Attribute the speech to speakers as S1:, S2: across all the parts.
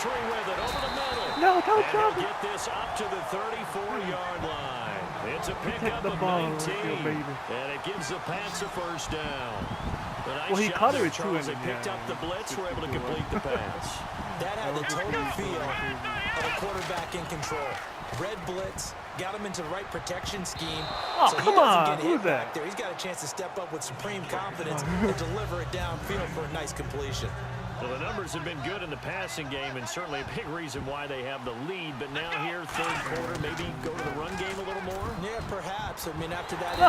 S1: victory with it over the middle.
S2: No, don't jump.
S1: Get this up to the 34-yard line. It's a pickup of 19, and it gives the Pats a first down.
S2: Well, he caught it too.
S1: They picked up the blitz, were able to complete the pass.
S3: That had the total feel of a quarterback in control. Red blitz, got him into the right protection scheme.
S2: Oh,
S3: so he
S2: come
S3: doesn't
S2: on.
S3: get hit back there. He's got a chance to step up with supreme confidence and deliver it downfield for a nice completion.
S1: Well, the numbers have been good in the passing game, and certainly a big reason why they have the lead. But now here, third quarter, maybe go to the run game a little more?
S3: Yeah, perhaps. I mean, after that...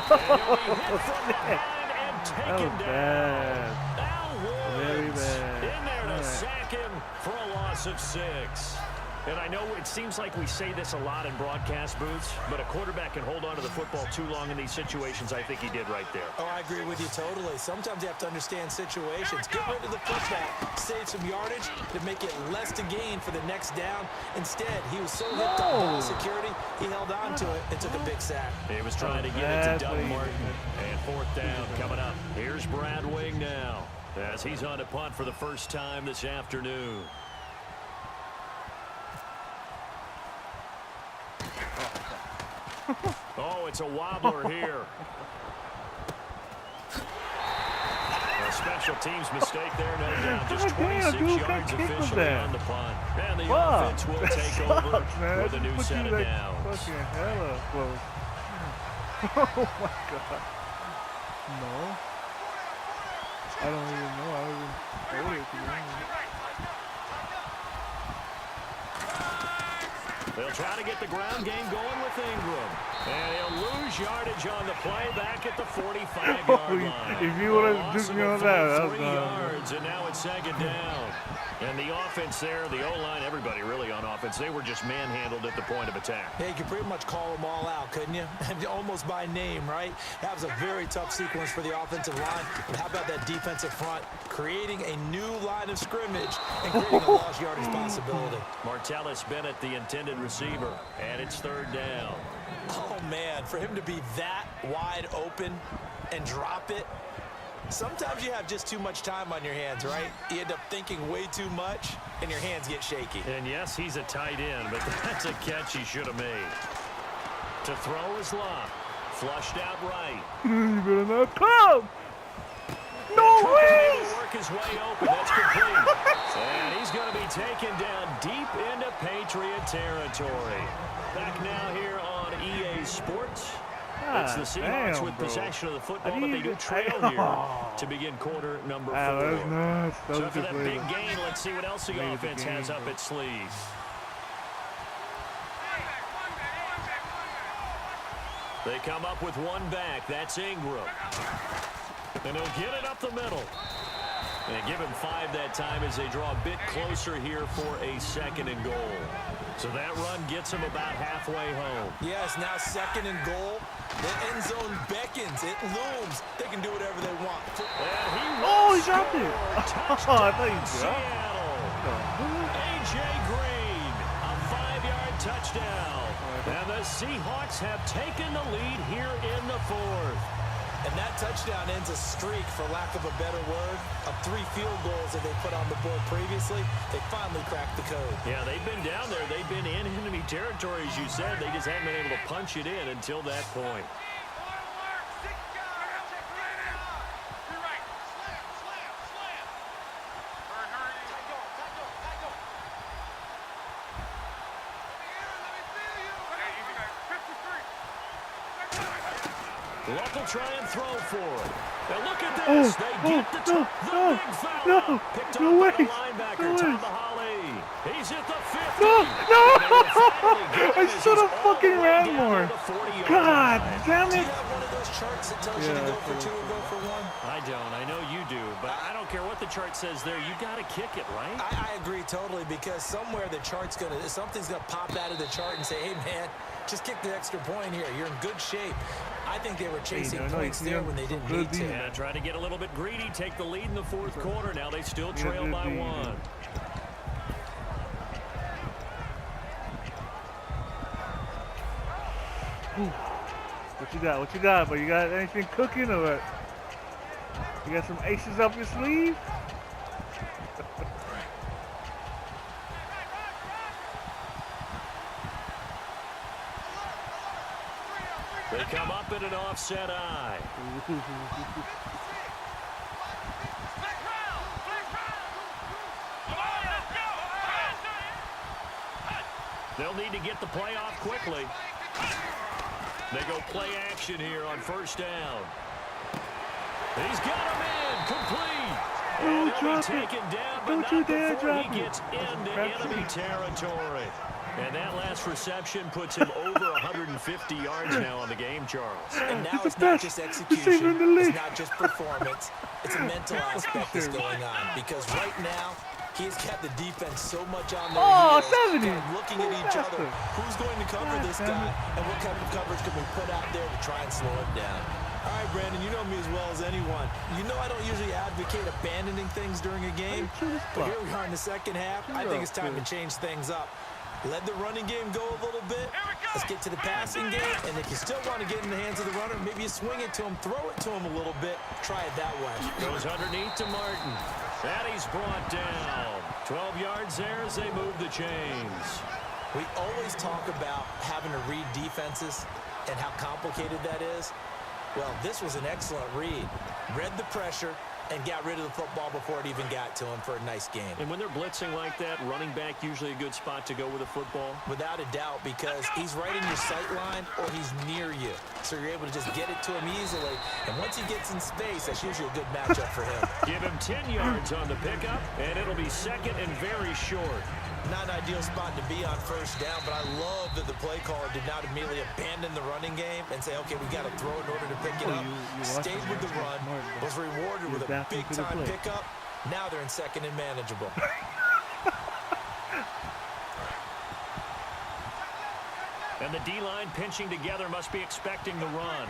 S1: Taken down.
S2: Bad.
S1: Al Woods
S2: Very bad.
S1: in there to sack him for a loss of 6. And I know it seems like we say this a lot in broadcast booths, but a quarterback can hold on to the football too long in these situations. I think he did right there.
S3: Oh, I agree with you totally. Sometimes you have to understand situations. Get rid of the football, save some yardage to make it less to gain for the next down. Instead, he was so hipped on ball security, he held on to it and took a big sack.
S1: He was trying to get it to Doug Martin. And fourth down coming up. Here's Brad Wing now as he's on to punt for the first time this afternoon. Oh, it's a wobbler here. A special teams mistake there, no doubt. Just 26 yards officially on the punt. And the offense will take over with a new set of downs.
S2: Fucking hella close. Oh my God. No. I don't even know. I don't even hold it.
S1: They'll try to get the ground game going with Ingram. And he'll lose yardage on the play back at the 45-yard line.
S2: If you would have just me on that,
S1: 3 yards, and now it's second down. And the offense there, the O-line, everybody really on offense, they were just manhandled at the point of attack.
S3: Yeah, you could pretty much call them all out, couldn't you? Almost by name, right? That was a very tough sequence for the offensive line. But how about that defensive front? Creating a new line of scrimmage and creating a lost yardage possibility.
S1: Martellus Bennett, the intended receiver, and it's third down.
S3: Oh, man, for him to be that wide open and drop it, sometimes you have just too much time on your hands, right? You end up thinking way too much, and your hands get shaky.
S1: And yes, he's a tight end, but that's a catch he should have made. To throw is Locke. Flushed out right.
S2: You better not come! No way!
S1: Work his way open. That's complete. And he's going to be taken down deep into Patriot territory. Back now here on EA Sports. It's the Seahawks with possession of the football, but they do trail here to begin quarter number 4. So for that big gain, let's see what else the offense has up its sleeve. They come up with one back. That's Ingram. And he'll get it up the middle. And they give him 5 that time as they draw a bit closer here for a second and goal. So that run gets him about halfway home.
S3: Yes, now second and goal. The end zone beckons. It looms. They can do whatever they want.
S2: He dropped it. Oh, I thought he dropped
S1: Seattle. A.J. Green, a 5-yard touchdown. And the Seahawks have taken the lead here in the 4th.
S3: And that touchdown ends a streak, for lack of a better word, of 3 field goals that they put on the board previously. They finally cracked the code.
S1: Yeah, they've been down there. They've been in enemy territory, as you said. They just haven't been able to punch it in until that point. Luck will try and throw for it. Now look at this. They get the big foul. Picked up by the linebacker, Tom Holly. He's at the 50.
S2: I should have fucking ran more. God damn it.
S3: Do you have one of those charts that tells you to go for 2 or go for 1?
S1: I don't. I know you do. But I don't care what the chart says there. You got to kick it, right?
S3: I agree totally, because somewhere the chart's something's going to pop out of the chart and say, hey, man, just kick the extra point here. You're in good shape. I think they were chasing points there when they didn't need to.
S1: Yeah, trying to get a little bit greedy, take the lead in the 4th quarter. Now they still trail by 1.
S2: What you got? What you got? But you got anything cooking or what? You got some aces up your sleeve?
S1: They come up in an offset eye. They'll need to get the play off quickly. They go play action here on first down. He's got him in, complete. And he'll be taken down, but not before he gets into enemy territory. And that last reception puts him over 150 yards now on the game, Charles.
S3: And now it's not just execution, it's not just performance, it's a mental aspect that's going on. Because right now, he's kept the defense so much on their heels.
S2: 70.
S3: They're looking at each other. Who's going to cover this guy? And what type of coverage can we put out there to try and slow him down? All right, Brandon, you know me as well as anyone. You know I don't usually advocate abandoning things during a game. But here we are in the second half. I think it's time to change things up. Let the running game go a little bit. Let's get to the passing game. And if you still want to get in the hands of the runner, maybe you swing it to him, throw it to him a little bit. Try it that way.
S1: Goes underneath to Martin. That he's brought down. 12 yards there as they move the chains.
S3: We always talk about having to read defenses and how complicated that is. Well, this was an excellent read. Read the pressure and got rid of the football before it even got to him for a nice game.
S1: And when they're blitzing like that, running back usually a good spot to go with a football?
S3: Without a doubt, because he's right in your sight line or he's near you. So you're able to just get it to him easily. And once he gets in space, that's usually a good matchup for him.
S1: Give him 10 yards on the pickup, and it'll be second and very short.
S3: Not an ideal spot to be on first down, but I love that the play caller did not immediately abandon the running game and say, okay, we got to throw in order to pick it up. Stayed with the run, was rewarded with a big-time pickup. Now they're in second and manageable.
S1: And the D-line pinching together must be expecting the run.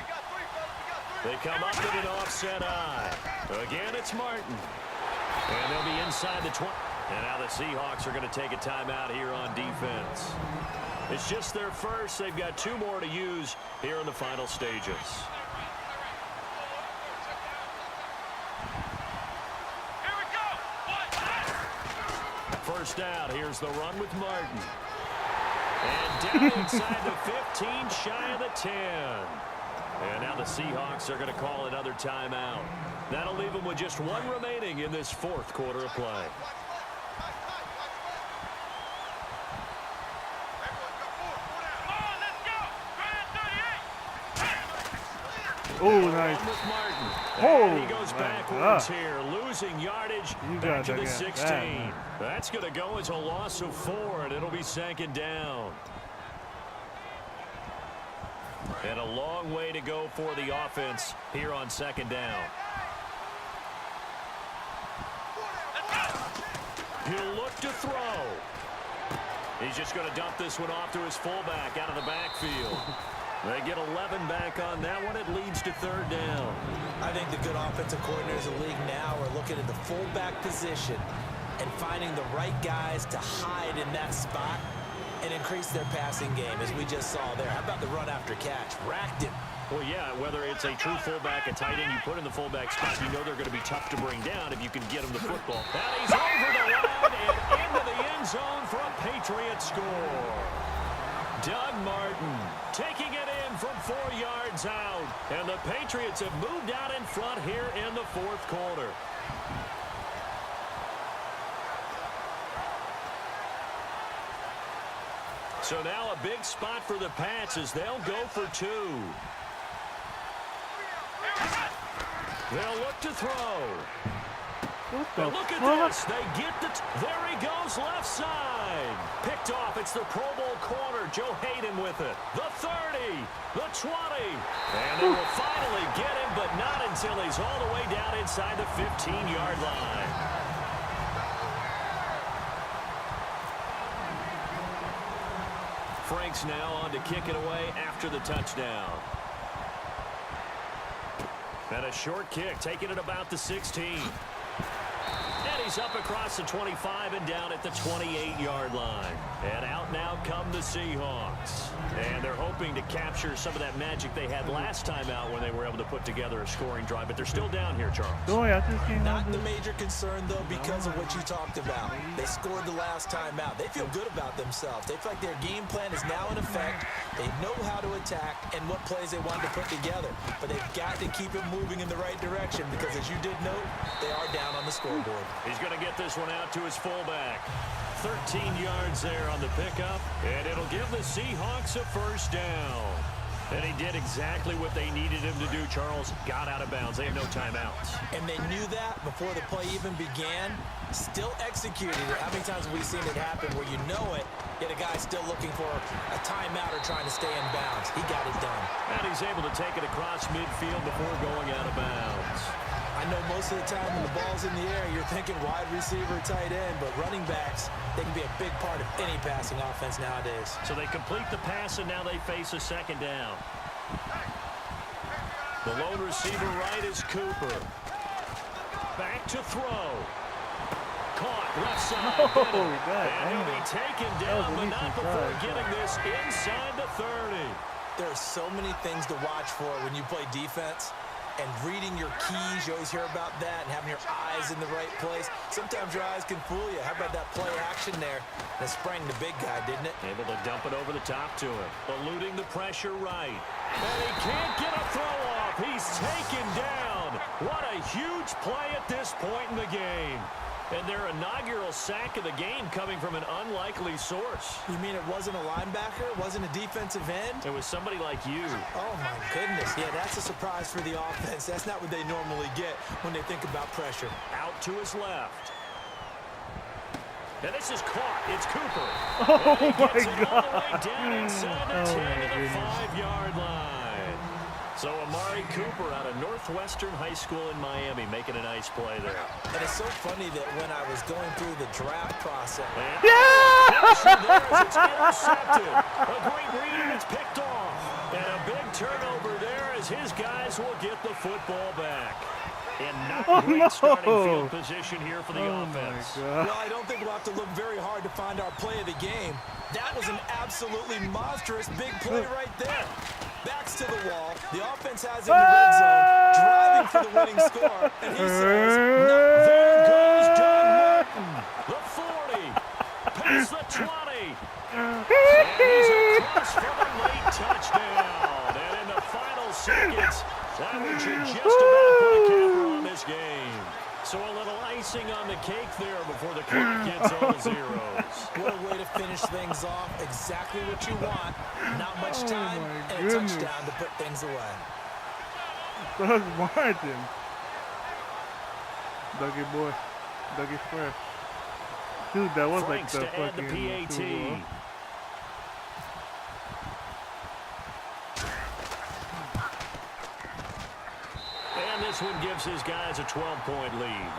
S1: They come up with an offset eye. Again, it's Martin. And they'll be inside the 20. And now the Seahawks are going to take a timeout here on defense. It's just their first. They've got 2 more to use here in the final stages. First down. Here's the run with Martin. And down inside the 15, shy of the 10. And now the Seahawks are going to call another timeout. That'll leave them with just 1 remaining in this 4th quarter of play.
S2: Oh, nice.
S1: Oh, he goes backwards here, losing yardage back to the 16. That's going to go as a loss of 4, and it'll be second down. And a long way to go for the offense here on second down. He'll look to throw. He's just going to dump this one off to his fullback out of the backfield. They get 11 back on that one. It leads to third down.
S3: I think the good offensive coordinators in the league now are looking at the fullback position and finding the right guys to hide in that spot and increase their passing game, as we just saw there. How about the run after catch? Racked him.
S1: Well, yeah, whether it's a true fullback, a tight end you put in the fullback spot, you know they're going to be tough to bring down if you can get them the football. And he's over the line and into the end zone for a Patriot score. Doug Martin taking it in from 4 yards out. And the Patriots have moved out in front here in the 4th quarter. So now a big spot for the Pats as they'll go for 2. They'll look to throw. And look at this. They get there he goes left side. Picked off. It's the Pro Bowl corner. Joe Hayden with it. The 30. The 20. And they will finally get him, but not until he's all the way down inside the 15-yard line. Franks now on to kick it away after the touchdown. And a short kick, taking it about the 16. And Carries up across the 25 and down at the 28-yard line. And out now come the Seahawks. And they're hoping to capture some of that magic they had last time out when they were able to put together a scoring drive. But they're still down here, Charles.
S3: Not the major concern, though, because of what you talked about. They scored the last time out. They feel good about themselves. They feel like their game plan is now in effect. They know how to attack and what plays they want to put together. But they've got to keep it moving in the right direction because, as you did note, they are down on the scoreboard.
S1: He's going to get this one out to his fullback. 13 yards there on the pickup, and it'll give the Seahawks a first down. And he did exactly what they needed him to do, Charles. Got out of bounds. They have no timeouts.
S3: And they knew that before the play even began. Still executed it. How many times have we seen it happen where you know it, yet a guy still looking for a timeout or trying to stay in bounds? He got it done.
S1: And he's able to take it across midfield before going out of bounds.
S3: I know most of the time when the ball's in the air, you're thinking wide receiver, tight end, but running backs, they can be a big part of any passing offense nowadays.
S1: So they complete the pass, and now they face a second down. The lone receiver right is Cooper. Back to throw. Caught left side. And he'll be taken down, but not before getting this inside the 30.
S3: There are so many things to watch for when you play defense. And reading your keys, you always hear about that, and having your eyes in the right place. Sometimes your eyes can fool you. How about that play action there? That sprang the big guy, didn't it?
S1: Able to dump it over the top to him. Eluding the pressure right. And he can't get a throw off. He's taken down. What a huge play at this point in the game. And their inaugural sack of the game coming from an unlikely source.
S3: You mean it wasn't a linebacker? It wasn't a defensive end?
S1: It was somebody like you.
S3: Oh, my goodness. Yeah, that's a surprise for the offense. That's not what they normally get when they think about pressure.
S1: Out to his left. And this is caught. It's Cooper.
S2: Oh, my God.
S1: All the way down inside the 10 to the 5-yard line. So Amari Cooper out of Northwestern High School in Miami making a nice play there.
S3: And it's so funny that when I was going through the draft process.
S1: It's intercepted. A great read and it's picked off. And a big turnover there as his guys will get the football back. And not great starting field position here for the offense.
S3: Well, I don't think we'll have to look very hard to find our play of the game. That was an absolutely monstrous big play right there. Backs to the wall. The offense has in the red zone, driving for the winning score. And he says, no.
S1: There goes John Martin. The 40. Past the 20. And he's across for the late touchdown. And in the final seconds, that one should just about put a capper on this game. So a little icing on the cake there before the clock gets all zeros.
S3: What a way to finish things off. Exactly what you want. Not much time and a touchdown to put things away.
S2: That's Martin. Dougie boy. Dougie Fresh. Dude, that was
S1: Franks
S2: like the
S1: to add the
S2: fucking
S1: PAT. And this one gives his guys a 12-point lead.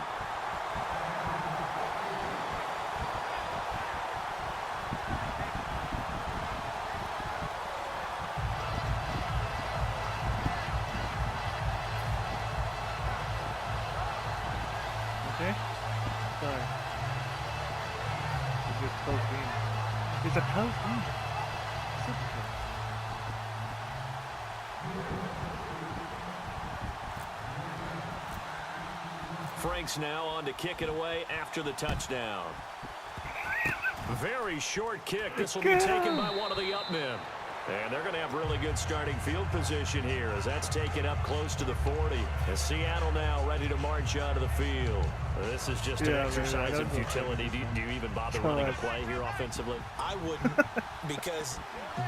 S2: Okay? Sorry. It's just close game. It's a close game. Super close.
S1: Franks now on to kick it away after the touchdown. Very short kick. This will be taken by one of the up men. And they're going to have really good starting field position here as that's taken up close to the 40. As Seattle now ready to march out of the field. This is just an exercise in futility. Do you even bother running a play here offensively?
S3: I wouldn't, because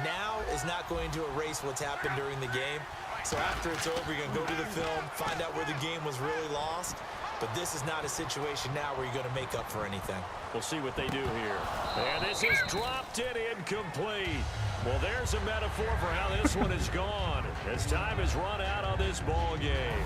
S3: now is not going to erase what's happened during the game. So after it's over, you're going to go to the film, find out where the game was really lost. But this is not a situation now where you're going to make up for anything.
S1: We'll see what they do here. And this is dropped in incomplete. Well, there's a metaphor for how this one is gone as time has run out on this ball game.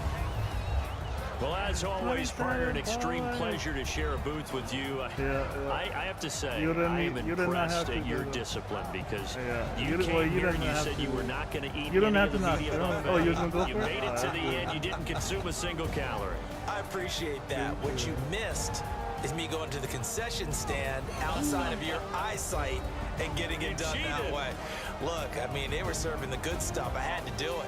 S1: Well, as always, Parker, an extreme pleasure to share a booth with you. I have to say, I am impressed at your discipline because you came here and you said you were not going to eat any of the media buffet. You made it to the end. You didn't consume a single calorie.
S3: I appreciate that. What you missed is me going to the concession stand outside of your eyesight and getting it done that way. Look, I mean, they were serving the good stuff. I had to do it.